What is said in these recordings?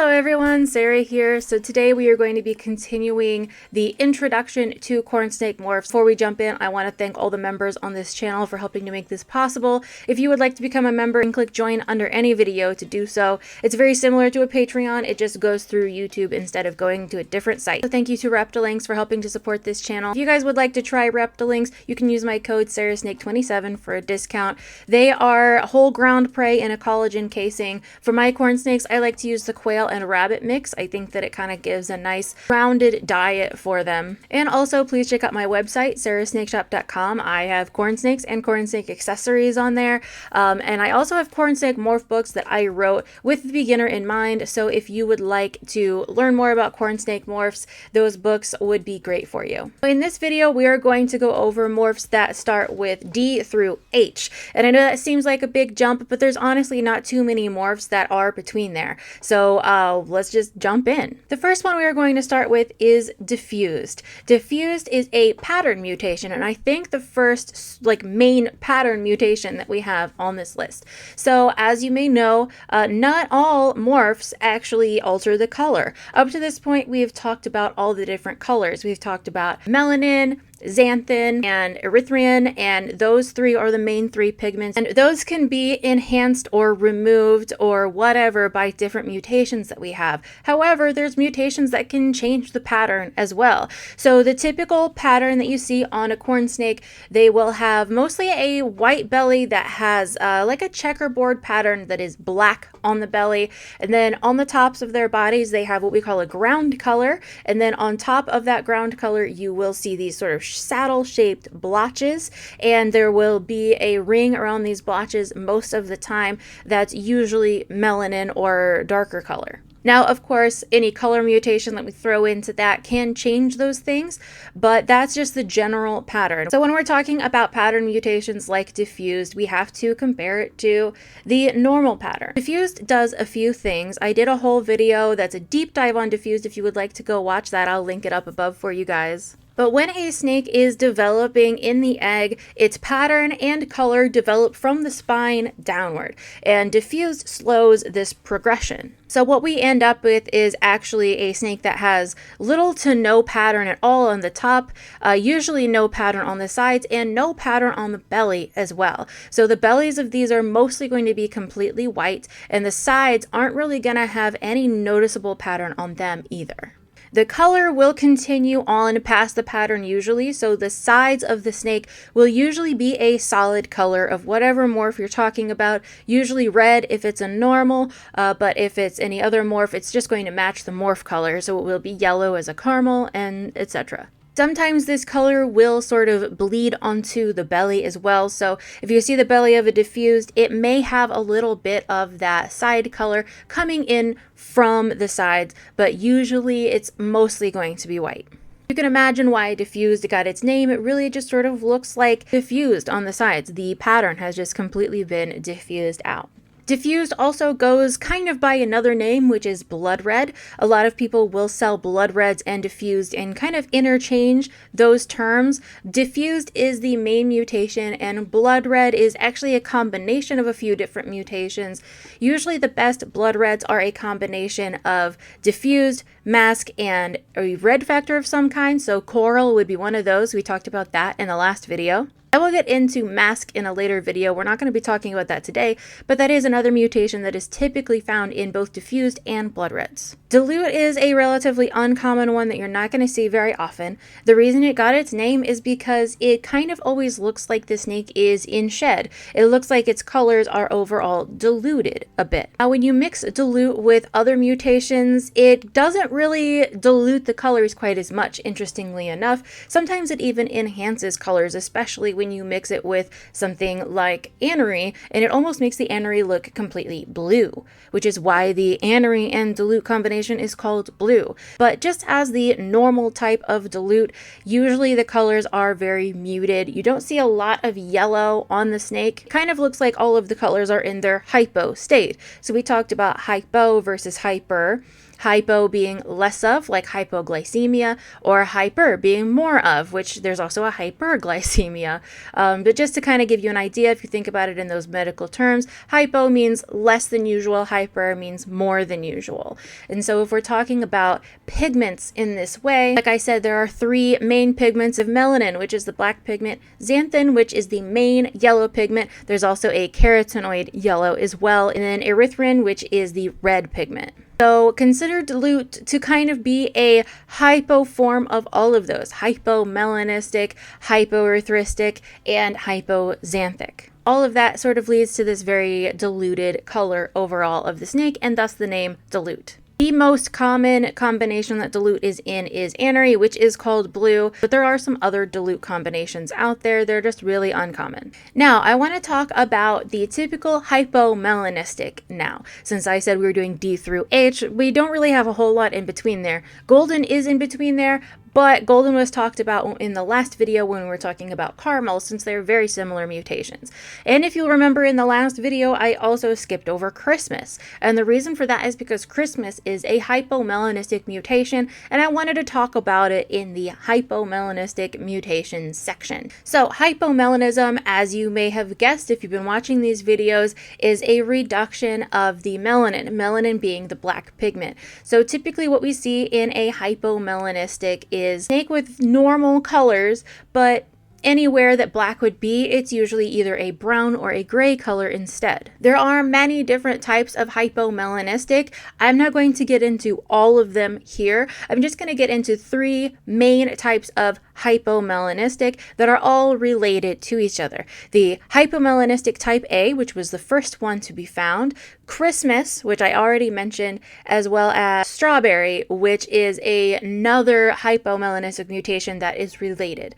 Hello everyone, Sarah here. So today we are going to be continuing the introduction to corn snake morphs. Before we jump in, I want to thank all the members on this channel for helping to make this possible. If you would like to become a member, and click join under any video to do so. It's very similar to a Patreon, it just goes through YouTube instead of going to a different site. So thank you to Reptilinks for helping to support this channel. If you guys would like to try Reptilinks, you can use my code SarahSnake27 for a discount. They are whole ground prey in a collagen casing. For my corn snakes, I like to use the quail and rabbit mix. I think that it kind of gives a nice rounded diet for them. And also please check out my website, sarahsnakeshop.com. I have corn snakes and corn snake accessories on there. And I also have corn snake morph books that I wrote with the beginner in mind. So if you would like to learn more about corn snake morphs, those books would be great for you. In this video, we are going to go over morphs that start with D through H. And I know that seems like a big jump, but there's honestly not too many morphs that are between there. So let's just jump in. The first one we are going to start with is diffused. Diffused is a pattern mutation, and I think the first main pattern mutation that we have on this list. So as you may know, not all morphs actually alter the color. Up to this point, we have talked about all the different colors. We've talked about melanin, xanthan, and erythrian, and those three are the main three pigments, and those can be enhanced or removed or whatever by different mutations that we have. However, there's mutations that can change the pattern as well. So the typical pattern that you see on a corn snake, they will have mostly a white belly that has like a checkerboard pattern that is black on the belly, and then on the tops of their bodies they have what we call a ground color, and then on top of that ground color you will see these sort of saddle-shaped blotches, and there will be a ring around these blotches most of the time that's usually melanin or darker color. Now, of course, any color mutation that we throw into that can change those things, but that's just the general pattern. So when we're talking about pattern mutations like diffused, we have to compare it to the normal pattern. Diffused does a few things. I did a whole video that's a deep dive on diffused. If you would like to go watch that, I'll link it up above for you guys. But when a snake is developing in the egg, its pattern and color develop from the spine downward, and diffused slows this progression. So what we end up with is actually a snake that has little to no pattern at all on the top, usually no pattern on the sides, and no pattern on the belly as well. So the bellies of these are mostly going to be completely white, and the sides aren't really going to have any noticeable pattern on them either. The color will continue on past the pattern usually, so the sides of the snake will usually be a solid color of whatever morph you're talking about, usually red if it's a normal, but if it's any other morph, it's just going to match the morph color, so it will be yellow as a caramel, and etc. Sometimes this color will sort of bleed onto the belly as well, so if you see the belly of a diffused, it may have a little bit of that side color coming in from the sides, but usually it's mostly going to be white. You can imagine why diffused got its name. It really just sort of looks like diffused on the sides. The pattern has just completely been diffused out. Diffused also goes kind of by another name, which is blood red. A lot of people will sell blood reds and diffused and kind of interchange those terms. Diffused is the main mutation, and blood red is actually a combination of a few different mutations. Usually the best blood reds are a combination of diffused, mask, and a red factor of some kind. So coral would be one of those. We talked about that in the last video. I will get into mask in a later video. We're not going to be talking about that today, but that is another mutation that is typically found in both diffused and blood reds. Dilute is a relatively uncommon one that you're not going to see very often. The reason it got its name is because it kind of always looks like the snake is in shed. It looks like its colors are overall diluted a bit. Now, when you mix dilute with other mutations, it doesn't really dilute the colors quite as much, interestingly enough. Sometimes it even enhances colors, especially when you mix it with something like anery, and it almost makes the anery look completely blue, which is why the anery and dilute combination is called blue. But just as the normal type of dilute, usually the colors are very muted. You don't see a lot of yellow on the snake. It kind of looks like all of the colors are in their hypo state. So we talked about hypo versus hyper. hypo being less of, like hypoglycemia, or hyper being more of, which there's also a hyperglycemia. But just to kind of give you an idea, if you think about it in those medical terms, hypo means less than usual, hyper means more than usual. And so if we're talking about pigments in this way, like I said, there are three main pigments of melanin, which is the black pigment, xanthan, which is the main yellow pigment. There's also a carotenoid yellow as well, and then erythrin, which is the red pigment. So consider dilute to kind of be a hypo form of all of those: hypomelanistic, hypoerythristic, and hypoxanthic. All of that sort of leads to this very diluted color overall of the snake, and thus the name dilute. The most common combination that dilute is in is anery, which is called blue, but there are some other dilute combinations out there. They're just really uncommon. Now, I want to talk about the typical hypomelanistic now. Since I said we were doing D through H, we don't really have a whole lot in between there. Golden is in between there, but golden was talked about in the last video when we were talking about caramel, since they're very similar mutations. And if you'll remember in the last video, I also skipped over Christmas. And the reason for that is because Christmas is a hypomelanistic mutation, and I wanted to talk about it in the hypomelanistic mutation section. So hypomelanism, as you may have guessed if you've been watching these videos, is a reduction of the melanin being the black pigment. So typically what we see in a hypomelanistic is snake with normal colors, but anywhere that black would be, it's usually either a brown or a gray color instead. There are many different types of hypomelanistic. I'm not going to get into all of them here. I'm just going to get into three main types of hypomelanistic that are all related to each other. The hypomelanistic type A, which was the first one to be found, Christmas, which I already mentioned, as well as strawberry, which is another hypomelanistic mutation that is related.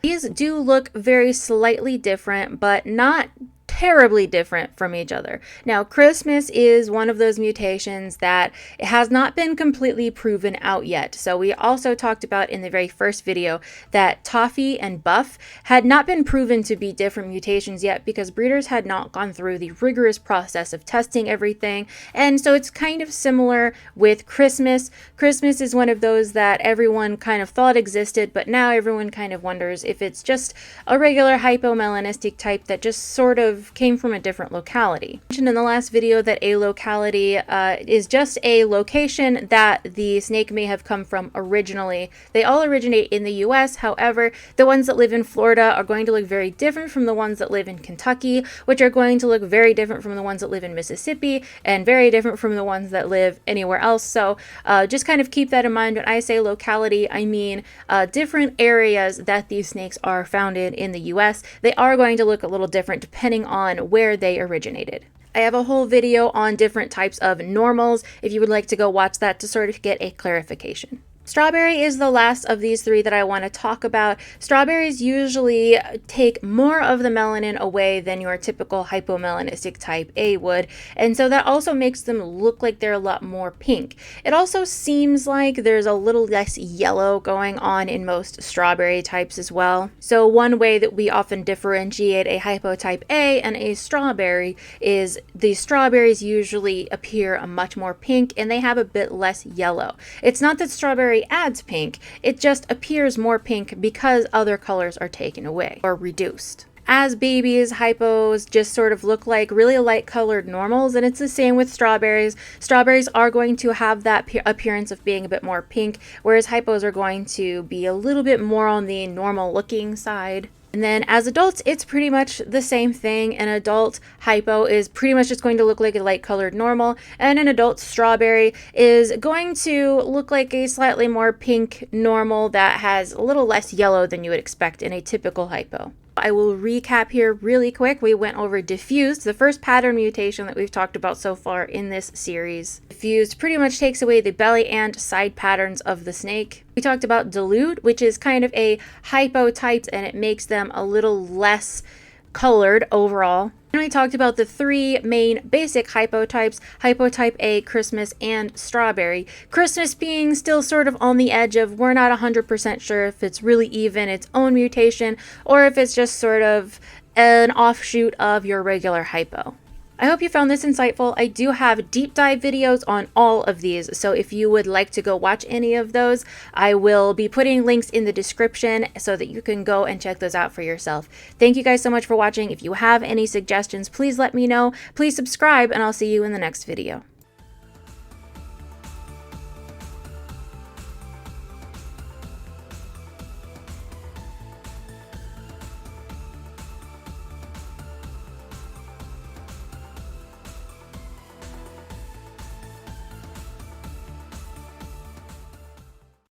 These do look very slightly different, but not terribly different from each other. Now, Christmas is one of those mutations that has not been completely proven out yet. So we also talked about in the very first video that toffee and buff had not been proven to be different mutations yet because breeders had not gone through the rigorous process of testing everything. And so it's kind of similar with Christmas. Christmas is one of those that everyone kind of thought existed, but now everyone kind of wonders if it's just a regular hypomelanistic type that just sort of came from a different locality. I mentioned in the last video that a locality is just a location that the snake may have come from originally. They all originate in the US. However, the ones that live in Florida are going to look very different from the ones that live in Kentucky, which are going to look very different from the ones that live in Mississippi, and very different from the ones that live anywhere else. So just kind of keep that in mind. When I say locality, I mean different areas that these snakes are found in the US. They are going to look a little different depending on where they originated. I have a whole video on different types of normals if you would like to go watch that to sort of get a clarification. Strawberry is the last of these three that I want to talk about. Strawberries usually take more of the melanin away than your typical hypomelanistic type A would, and so that also makes them look like they're a lot more pink. It also seems like there's a little less yellow going on in most strawberry types as well. So one way that we often differentiate a hypotype A and a strawberry is the strawberries usually appear a much more pink and they have a bit less yellow. It's not that strawberry adds pink, it just appears more pink because other colors are taken away or reduced. As babies, hypos just sort of look like really light colored normals, and it's the same with strawberries. Strawberries are going to have that appearance of being a bit more pink, whereas hypos are going to be a little bit more on the normal looking side. And then as adults, it's pretty much the same thing. An adult hypo is pretty much just going to look like a light colored normal, and an adult strawberry is going to look like a slightly more pink normal that has a little less yellow than you would expect in a typical hypo. I will recap here really quick. We went over diffused, the first pattern mutation that we've talked about so far in this series. Diffused pretty much takes away the belly and side patterns of the snake. We talked about dilute, which is kind of a hypo type, and it makes them a little less colored overall. And we talked about the three main basic hypotypes: hypotype A, Christmas, and strawberry. Christmas being still sort of on the edge of we're not 100% sure if it's really even its own mutation or if it's just sort of an offshoot of your regular hypo. I hope you found this insightful. I do have deep dive videos on all of these, so if you would like to go watch any of those, I will be putting links in the description so that you can go and check those out for yourself. Thank you guys so much for watching. If you have any suggestions, please let me know. Please subscribe, and I'll see you in the next video.